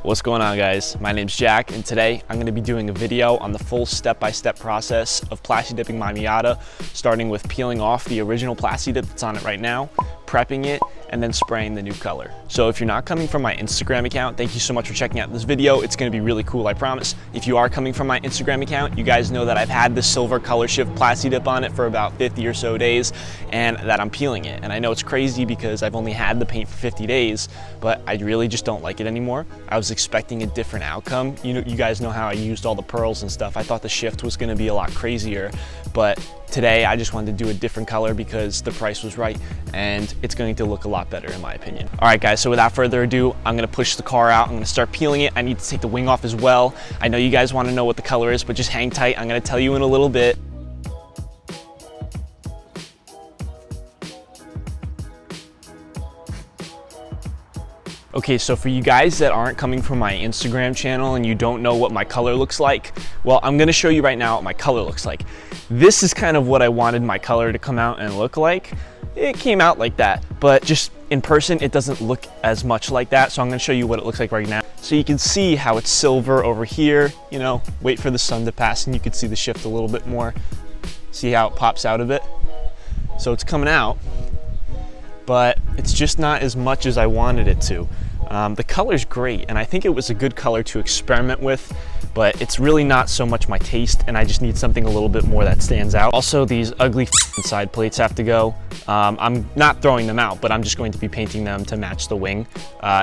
What's going on, guys? My name's Jack, and today I'm going to be doing a video on the full step-by-step process of Plastidipping my Miata, starting with peeling off the original Plastidip that's on it right now, prepping it, and then spraying the new color. So if you're not coming from my Instagram account, thank you so much for checking out this video. It's going to be really cool, I promise. If you are coming from my Instagram account, you guys know that I've had this silver color shift Plastidip on it for about 50 or so days, and that I'm peeling it. And I know it's crazy because I've only had the paint for 50 days, but I really just don't like it anymore. I was expecting a different outcome. You guys know how I used all the pearls and stuff. I thought the shift was going to be a lot crazier, but today I just wanted to do a different color because the price was right and it's going to look a lot better in my opinion. All right, guys, so without further ado, I'm going to push the car out. I'm going to start peeling it. I need to take the wing off as well. I know you guys want to know what the color is, but just hang tight. I'm going to tell you in a little bit. Okay, so for you guys that aren't coming from my Instagram channel and you don't know what my color looks like, well, I'm gonna show you right now what my color looks like. This is kind of what I wanted my color to come out and look like. It came out like that, but just in person, it doesn't look as much like that. So I'm gonna show you what it looks like right now. So you can see how it's silver over here, wait for the sun to pass and you can see the shift a little bit more. See how it pops out of it? So it's coming out, but it's just not as much as I wanted it to. The color's great, and I think it was a good color to experiment with, but it's really not so much my taste, and I just need something a little bit more that stands out. Also, these ugly side plates have to go. I'm not throwing them out, but I'm just going to be painting them to match the wing.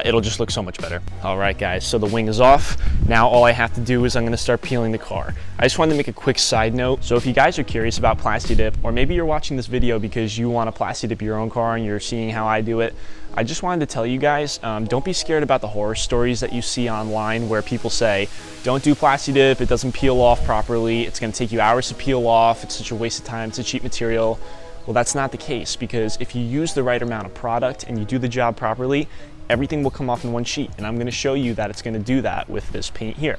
It'll just look so much better. All right, guys, so the wing is off. Now all I have to do is I'm gonna start peeling the car. I just wanted to make a quick side note. So if you guys are curious about Plastidip, or maybe you're watching this video because you want to Plastidip your own car and you're seeing how I do it, I just wanted to tell you guys, don't be scared about the horror stories that you see online where people say, don't do Plastidip, it doesn't peel off properly, it's gonna take you hours to peel off, it's such a waste of time, it's a cheap material. Well, that's not the case, because if you use the right amount of product and you do the job properly, everything will come off in one sheet. And I'm gonna show you that it's gonna do that with this paint here.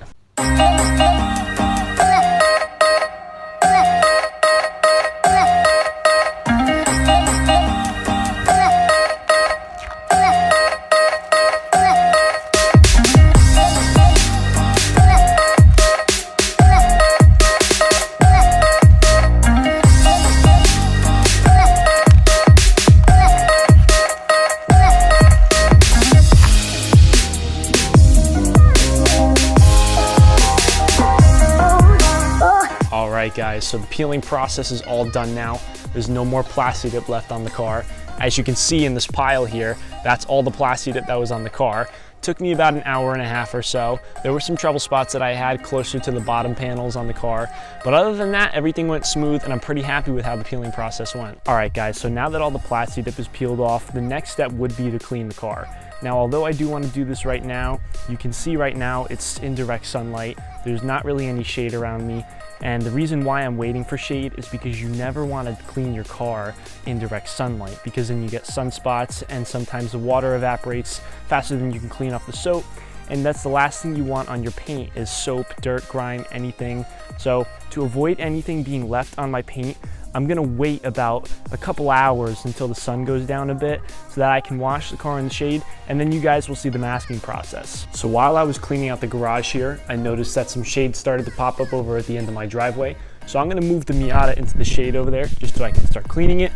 Alright guys, so the peeling process is all done now. There's no more Plastidip left on the car. As you can see in this pile here, that's all the Plastidip that was on the car. Took me about an hour and a half or so. There were some trouble spots that I had closer to the bottom panels on the car, but other than that, everything went smooth and I'm pretty happy with how the peeling process went. Alright guys, so now that all the Plastidip is peeled off, the next step would be to clean the car. Now, although I do want to do this right now, you can see right now it's in direct sunlight. There's not really any shade around me. And the reason why I'm waiting for shade is because you never want to clean your car in direct sunlight, because then you get sunspots and sometimes the water evaporates faster than you can clean off the soap. And that's the last thing you want on your paint is soap, dirt, grime, anything. So to avoid anything being left on my paint, I'm gonna wait about a couple hours until the sun goes down a bit so that I can wash the car in the shade, and then you guys will see the masking process. So while I was cleaning out the garage here, I noticed that some shade started to pop up over at the end of my driveway. So I'm gonna move the Miata into the shade over there just so I can start cleaning it.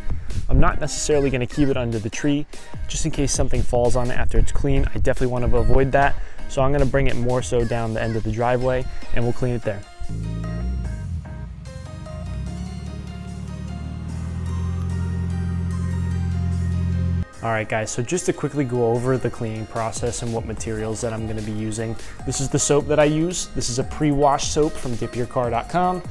I'm not necessarily gonna keep it under the tree, just in case something falls on it after it's clean. I definitely want to avoid that. So I'm gonna bring it more so down the end of the driveway and we'll clean it there. Alright guys, so just to quickly go over the cleaning process and what materials that I'm going to be using. This is the soap that I use. This is a pre-wash soap from dipyourcar.com.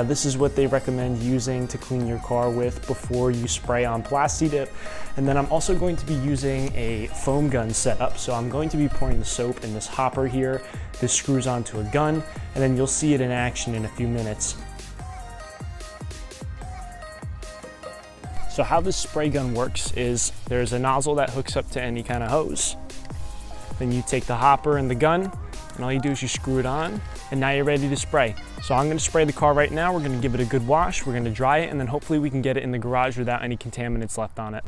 This is what they recommend using to clean your car with before you spray on Plastidip. And then I'm also going to be using a foam gun setup. So I'm going to be pouring the soap in this hopper here. This screws onto a gun, and then you'll see it in action in a few minutes. So how this spray gun works is there's a nozzle that hooks up to any kind of hose. Then you take the hopper and the gun, and all you do is you screw it on, and now you're ready to spray. So I'm gonna spray the car right now. We're gonna give it a good wash, we're gonna dry it, and then hopefully we can get it in the garage without any contaminants left on it.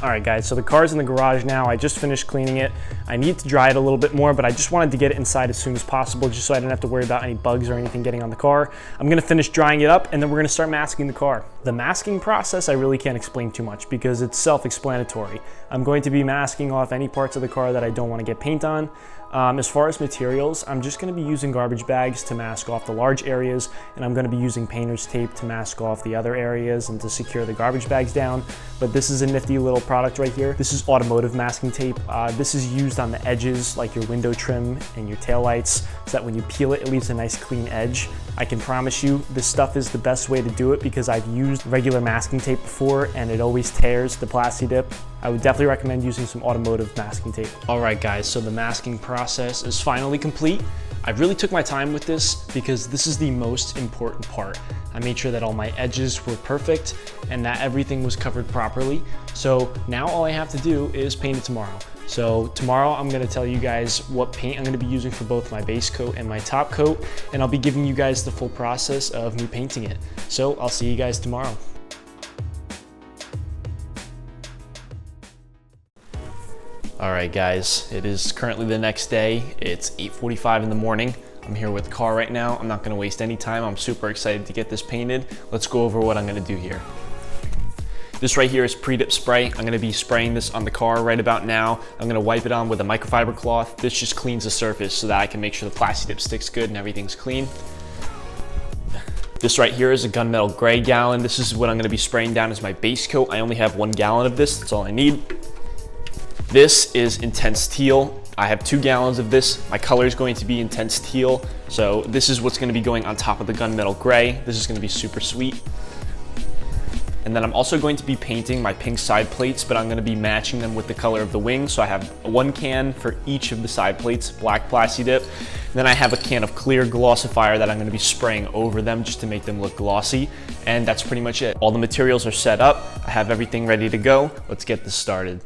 All right guys, so the car's in the garage now. I just finished cleaning it. I need to dry it a little bit more, but I just wanted to get it inside as soon as possible just so I didn't have to worry about any bugs or anything getting on the car. I'm gonna finish drying it up and then we're gonna start masking the car. The masking process, I really can't explain too much because it's self-explanatory. I'm going to be masking off any parts of the car that I don't want to get paint on. As far as materials, I'm just going to be using garbage bags to mask off the large areas, and I'm going to be using painter's tape to mask off the other areas and to secure the garbage bags down. But this is a nifty little product right here. This is automotive masking tape. This is used on the edges like your window trim and your tail lights, so that when you peel it, it leaves a nice clean edge. I can promise you this stuff is the best way to do it because I've used regular masking tape before and it always tears the Plastidip. I would definitely recommend using some automotive masking tape. All right guys, so the masking process is finally complete. I really took my time with this because this is the most important part. I made sure that all my edges were perfect and that everything was covered properly. So now all I have to do is paint it tomorrow. So tomorrow I'm gonna tell you guys what paint I'm gonna be using for both my base coat and my top coat, and I'll be giving you guys the full process of me painting it. So I'll see you guys tomorrow. All right guys, it is currently the next day. It's 8:45 in the morning. I'm here with the car right now. I'm not gonna waste any time. I'm super excited to get this painted. Let's go over what I'm gonna do here. This right here is pre-dip spray. I'm gonna be spraying this on the car right about now. I'm gonna wipe it on with a microfiber cloth. This just cleans the surface so that I can make sure the Plastidip sticks good and everything's clean. This right here is a gunmetal gray gallon. This is what I'm gonna be spraying down as my base coat. I only have 1 gallon of this, that's all I need. This is intense teal. I have 2 gallons of this. My color is going to be intense teal. So this is what's gonna be going on top of the gunmetal gray. This is gonna be super sweet. And then I'm also going to be painting my pink side plates, but I'm gonna be matching them with the color of the wing. So I have 1 can for each of the side plates, black Plastidip. And then I have a can of clear glossifier that I'm gonna be spraying over them just to make them look glossy. And that's pretty much it. All the materials are set up. I have everything ready to go. Let's get this started.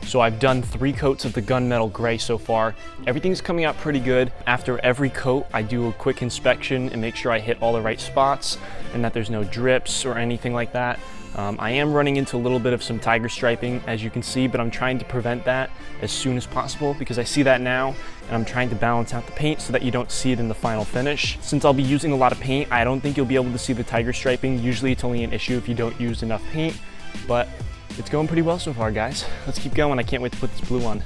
So I've done 3 coats of the gunmetal gray so far. Everything's coming out pretty good. After every coat, I do a quick inspection and make sure I hit all the right spots and that there's no drips or anything like that. I am running into a little bit of some tiger striping, as you can see, but I'm trying to prevent that as soon as possible because I see that now and I'm trying to balance out the paint so that you don't see it in the final finish. Since I'll be using a lot of paint, I don't think you'll be able to see the tiger striping. Usually it's only an issue if you don't use enough paint, but it's going pretty well so far, guys. Let's keep going. I can't wait to put this blue on.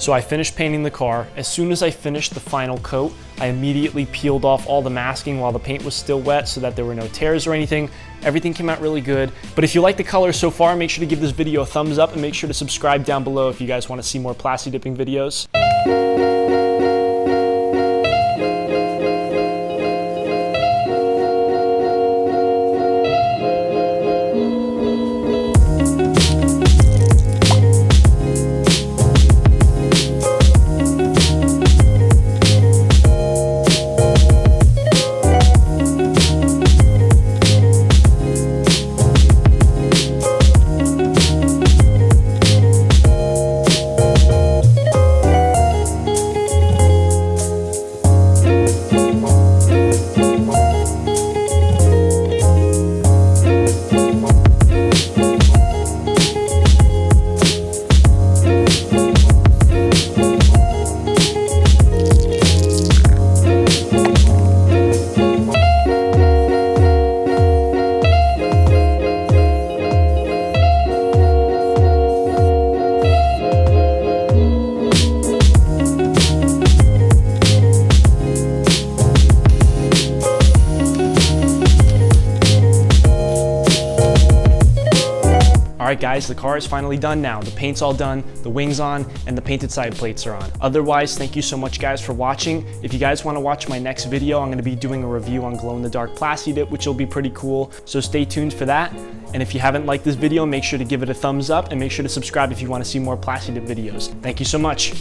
So I finished painting the car. As soon as I finished the final coat, I immediately peeled off all the masking while the paint was still wet so that there were no tears or anything. Everything came out really good. But if you like the color so far, make sure to give this video a thumbs up and make sure to subscribe down below if you guys want to see more Plastidipping videos. Alright guys, the car is finally done now. The paint's all done, the wing's on, and the painted side plates are on. Otherwise, thank you so much guys for watching. If you guys want to watch my next video, I'm going to be doing a review on glow-in-the-dark Plastidip, which will be pretty cool, so stay tuned for that. And if you haven't liked this video, make sure to give it a thumbs up and make sure to subscribe if you want to see more Plastidip videos. Thank you so much.